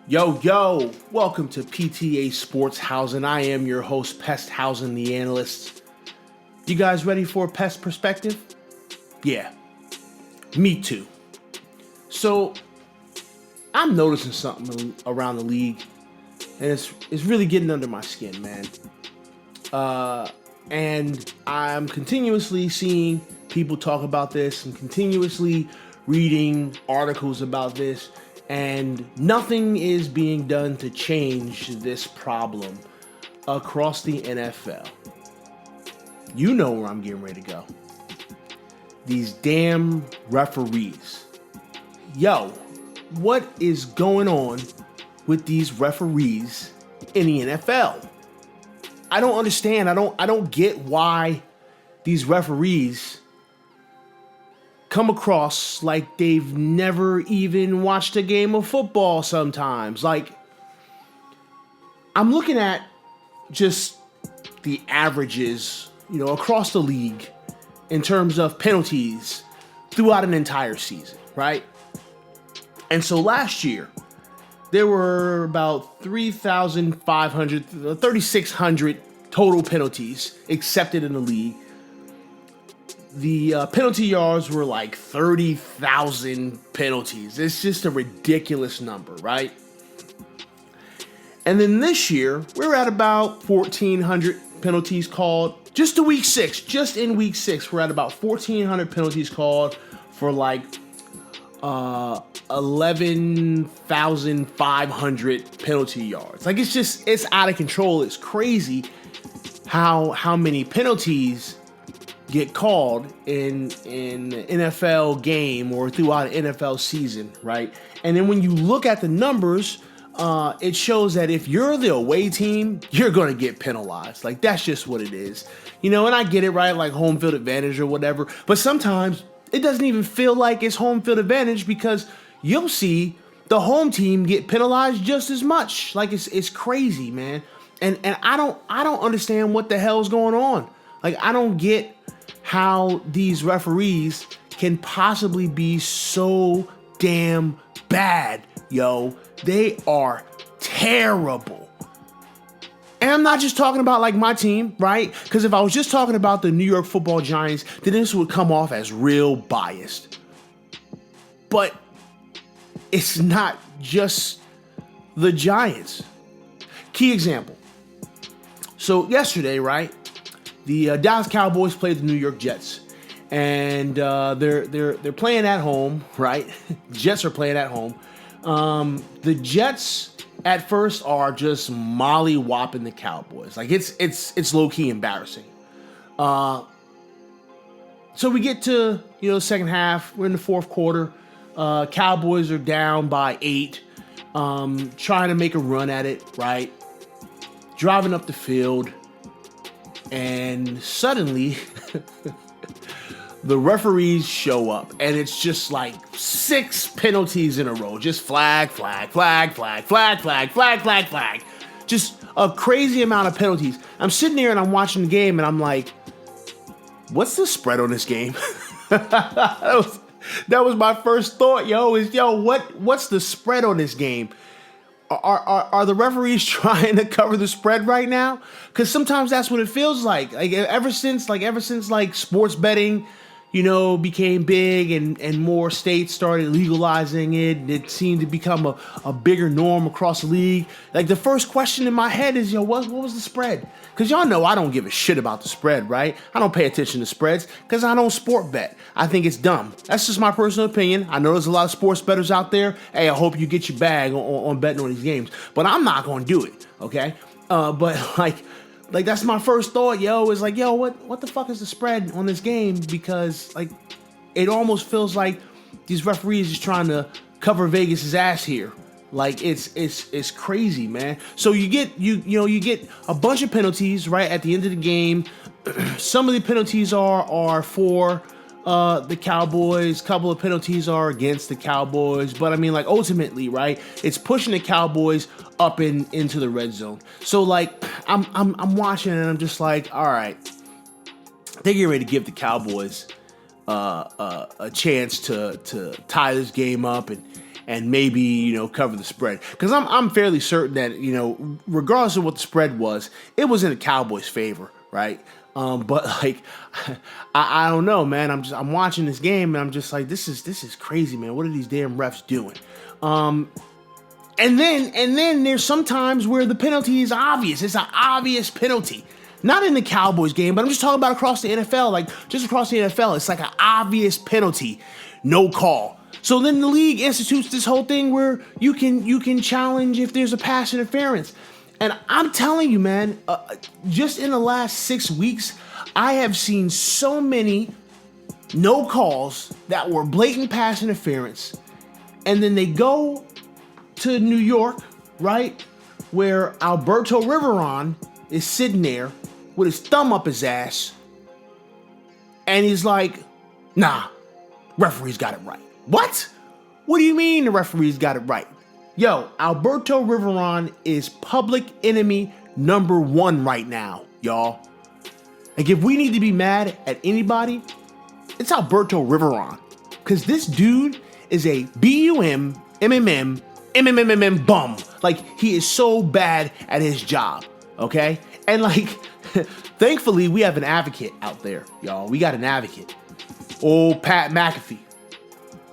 Yo, welcome to PTA Sports Housing. I am your host, Pest Housing, the analyst. You guys ready for a Pest perspective? Yeah, me too. So, I'm noticing something around the league, and it's really getting under my skin, man. And I'm continuously seeing people talk about this and continuously reading articles about this, and nothing is being done to change this problem across the NFL. You know where I'm getting ready to go. These damn referees. Yo, what is going on with these referees in the NFL? I don't understand. I don't get why these referees come across like they've never even watched a game of football sometimes. Like, I'm looking at just the averages, across the league in terms of penalties throughout an entire season, right? And so last year, there were about 3,600 total penalties accepted in the league. The penalty yards were like 30,000 penalties. It's just a ridiculous number, right? And then this year, we're at about 1,400 penalties called. Just in week 6, we're at about 1,400 penalties called for like 11,500 penalty yards. Like, it's out of control. It's crazy how many penalties get called in an NFL game or throughout an NFL season, right? And then when you look at the numbers, it shows that if you're the away team, you're going to get penalized. Like, that's just what it is. And I get it, right? Like home field advantage or whatever. But sometimes it doesn't even feel like it's home field advantage because you'll see the home team get penalized just as much. Like, it's crazy, man. And I don't understand what the hell's going on. Like, I don't get how these referees can possibly be so damn bad, yo. They are terrible. And I'm not just talking about like my team, right? Because if I was just talking about the New York Football Giants, then this would come off as real biased. But it's not just the Giants. Key example. So yesterday, right? The Dallas Cowboys played the New York Jets, and they're playing at home, right? Jets are playing at home. The Jets at first are just molly-whopping the Cowboys. Like, it's low-key embarrassing. So we get to the second half. We're in the fourth quarter. Cowboys are down by 8, trying to make a run at it, right? Driving up the field. And suddenly, the referees show up, and it's just like 6 penalties in a row. Just flag. Just a crazy amount of penalties. I'm sitting there and I'm watching the game, and I'm like, what's the spread on this game? That was my first thought, what's the spread on this game? Are the referees trying to cover the spread right now? Because sometimes that's what it feels like. Like ever since sports betting, became big and more states started legalizing it. It seemed to become a bigger norm across the league. Like, the first question in my head is, what was the spread? Because y'all know I don't give a shit about the spread, right? I don't pay attention to spreads because I don't sport bet. I think it's dumb. That's just my personal opinion. I know there's a lot of sports bettors out there. Hey, I hope you get your bag on betting on these games. But I'm not going to do it, okay? But like that's my first thought, is like, what the fuck is the spread on this game? Because like, it almost feels like these referees is trying to cover Vegas's ass here. Like, it's crazy, man. So you get a bunch of penalties right at the end of the game. Some of the penalties are for the Cowboys. A couple of penalties are against the Cowboys. But I mean, like, ultimately, right, it's pushing the Cowboys up into the red zone. So like, I'm watching and I'm just like, all right, they're getting ready to give the Cowboys a chance to tie this game up, and maybe, cover the spread. Because I'm fairly certain that, regardless of what the spread was, it was in the Cowboys' favor, right? But like, I don't know, man. I'm watching this game and I'm just like, this is crazy, man. What are these damn refs doing? And then there's some times where the penalty is obvious. It's an obvious penalty. Not in the Cowboys game, but I'm just talking about across the NFL. Like, just across the NFL, it's like an obvious penalty. No call. So then the league institutes this whole thing where you can challenge if there's a pass interference. And I'm telling you, man, just in the last 6 weeks, I have seen so many no calls that were blatant pass interference. And then they go to New York, right, where Alberto Riveron is sitting there with his thumb up his ass, and he's like, nah, referees got it right. What? What do you mean the referees got it right? Yo, Alberto Riveron is public enemy number 1 right now, y'all. Like, if we need to be mad at anybody, it's Alberto Riveron. Because this dude is a BUM, MMM bum. Like, he is so bad at his job, okay? And like, thankfully, we have an advocate out there, y'all. We got an advocate. Oh, Pat McAfee.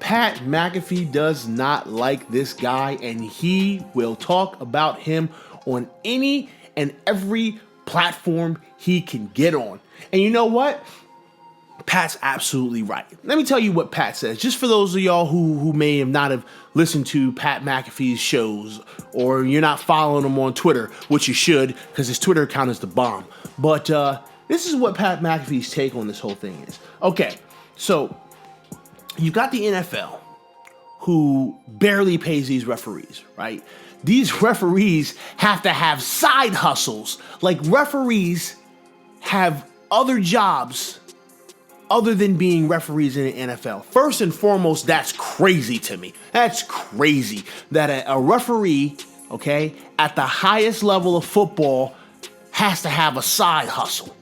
Pat McAfee does not like this guy, and he will talk about him on any and every platform he can get on. And you know what? Pat's absolutely right. Let me tell you what Pat says, just for those of y'all who may have not have listened to Pat McAfee's shows, or you're not following him on Twitter, which you should, because his Twitter account is the bomb. But this is what Pat McAfee's take on this whole thing is. Okay, so you've got the NFL, who barely pays these referees, right? These referees have to have side hustles. Like, referees have other jobs other than being referees in the NFL. First and foremost, that's crazy to me. That's crazy that a referee, okay, at the highest level of football has to have a side hustle.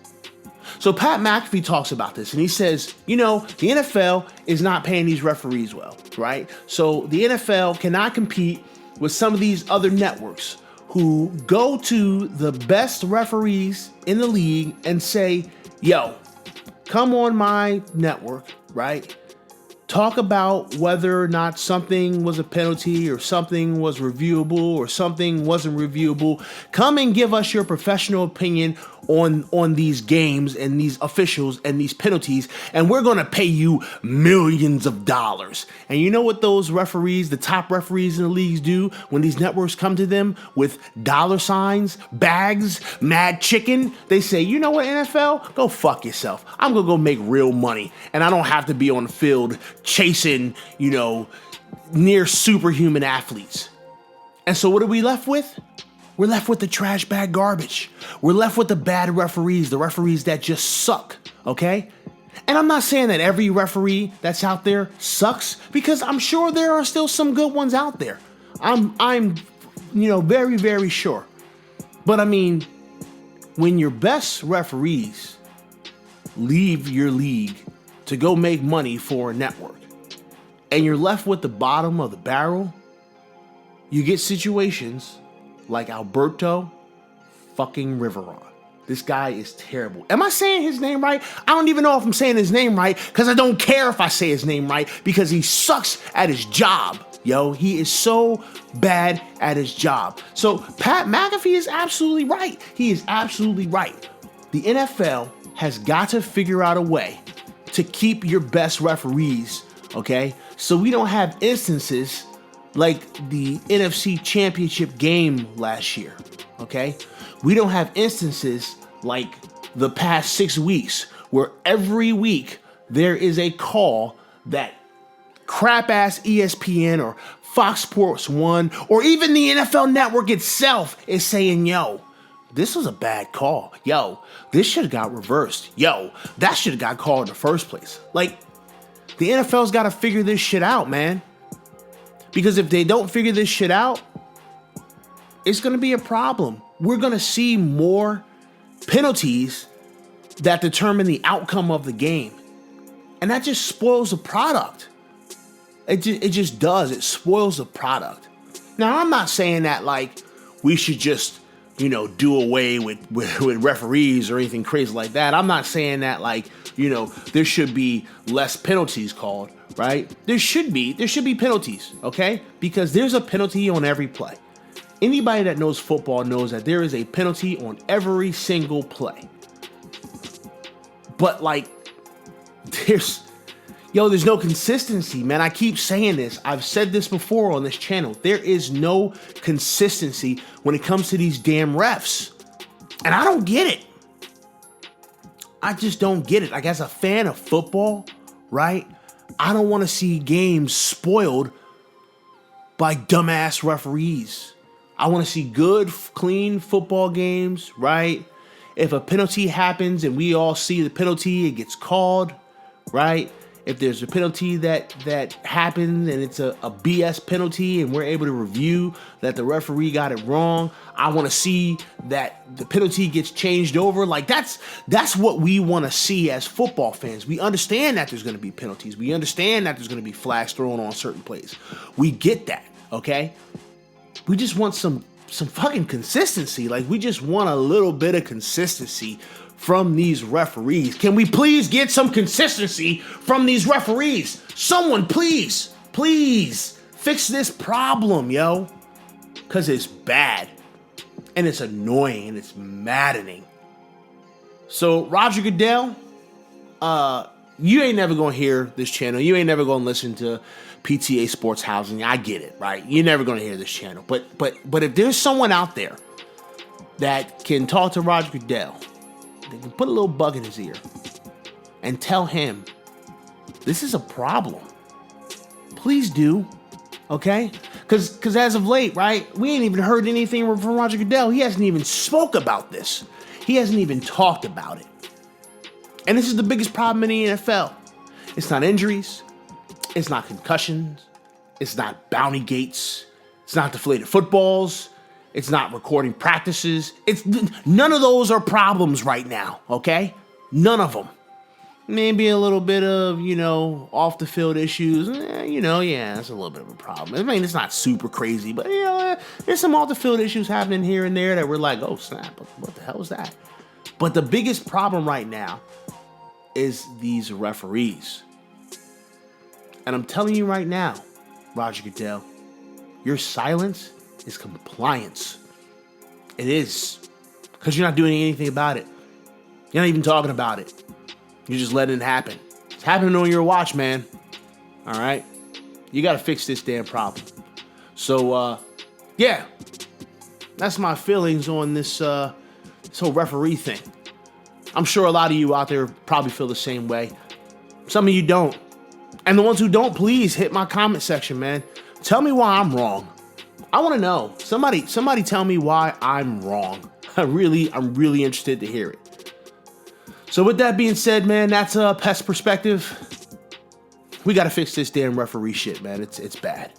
So Pat McAfee talks about this, and he says, the NFL is not paying these referees well, right? So the NFL cannot compete with some of these other networks who go to the best referees in the league and say, yo, come on my network, right? Talk about whether or not something was a penalty or something was reviewable or something wasn't reviewable. Come and give us your professional opinion on these games and these officials and these penalties, and we're going to pay you millions of dollars. And you know what those referees, the top referees in the leagues, do when these networks come to them with dollar signs, bags, mad chicken? They say, you know what, NFL? Go fuck yourself. I'm going to go make real money, and I don't have to be on the field chasing, near superhuman athletes. And so what are we left with? We're left with the trash bag garbage. We're left with the bad referees, the referees that just suck, okay? And I'm not saying that every referee that's out there sucks, because I'm sure there are still some good ones out there. I'm very, very sure. But I mean, when your best referees leave your league to go make money for a network, and you're left with the bottom of the barrel, you get situations like Alberto fucking Riveron. This guy is terrible. Am I saying his name right? I don't even know if I'm saying his name right, because I don't care if I say his name right, because he sucks at his job. Yo, he is so bad at his job. So Pat McAfee is absolutely right. He is absolutely right. The NFL has got to figure out a way to keep your best referees, okay? So we don't have instances like the NFC Championship game last year, okay? We don't have instances like the past 6 weeks where every week there is a call that crap-ass ESPN or Fox Sports 1 or even the NFL Network itself is saying, yo, this was a bad call. Yo, this should have got reversed. Yo, that should have got called in the first place. Like, the NFL's got to figure this shit out, man. Because if they don't figure this shit out, it's going to be a problem. We're going to see more penalties that determine the outcome of the game. And that just spoils the product. It just does. It spoils the product. Now, I'm not saying that like we should just, do away with referees or anything crazy like that. I'm not saying that like, there should be less penalties called, right? There should be penalties, okay? Because there's a penalty on every play. Anybody that knows football knows that there is a penalty on every single play. But like, there's no consistency, man. I keep saying this. I've said this before on this channel. There is no consistency when it comes to these damn refs. And I don't get it. I just don't get it. Like, as a fan of football, right? I don't want to see games spoiled by dumbass referees. I want to see good, clean football games, right? If a penalty happens and we all see the penalty, it gets called, right? If there's a penalty that happens and it's a BS penalty and we're able to review that the referee got it wrong, I want to see that the penalty gets changed over. Like, that's what we want to see as football fans. We understand that there's going to be penalties. We understand that there's going to be flags thrown on certain plays. We get that, okay? We just want some fucking consistency. Like, we just want a little bit of consistency from these referees. Can we please get some consistency from these referees? Someone please fix this problem, yo. Because it's bad. And it's annoying and it's maddening. So, Roger Goodell, you ain't never gonna hear this channel. You ain't never gonna listen to PTA Sports Housing. I get it, right? You're never gonna hear this channel. But if there's someone out there that can talk to Roger Goodell, they can put a little bug in his ear and tell him this is a problem. Please do, okay? Because as of late, right, we ain't even heard anything from Roger Goodell. He hasn't even spoke about this. He hasn't even talked about it. And this is the biggest problem in the NFL. It's not injuries. It's not concussions. It's not bounty gates. It's not deflated footballs. It's not recording practices. None of those are problems right now, okay? None of them. Maybe a little bit of, off the field issues. Yeah, that's a little bit of a problem. I mean, it's not super crazy, but, there's some off the field issues happening here and there that we're like, oh, snap, what the hell is that? But the biggest problem right now is these referees. And I'm telling you right now, Roger Goodell, your silence is compliance. It is. Because you're not doing anything about it. You're not even talking about it. You're just letting it happen. It's happening on your watch, man. All right? You got to fix this damn problem. So, yeah. That's my feelings on this whole referee thing. I'm sure a lot of you out there probably feel the same way. Some of you don't. And the ones who don't, please hit my comment section, man. Tell me why I'm wrong. I want to know. Somebody tell me why I'm wrong. I'm really interested to hear it. So with that being said, man, that's a Pest perspective. We got to fix this damn referee shit, man. It's bad.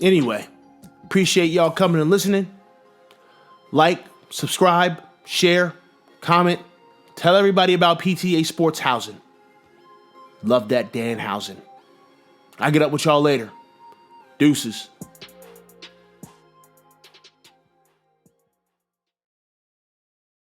Anyway, appreciate y'all coming and listening. Like, subscribe, share, comment. Tell everybody about PTA Sports Housing. Love that Dan Housing. I get up with y'all later. Deuces.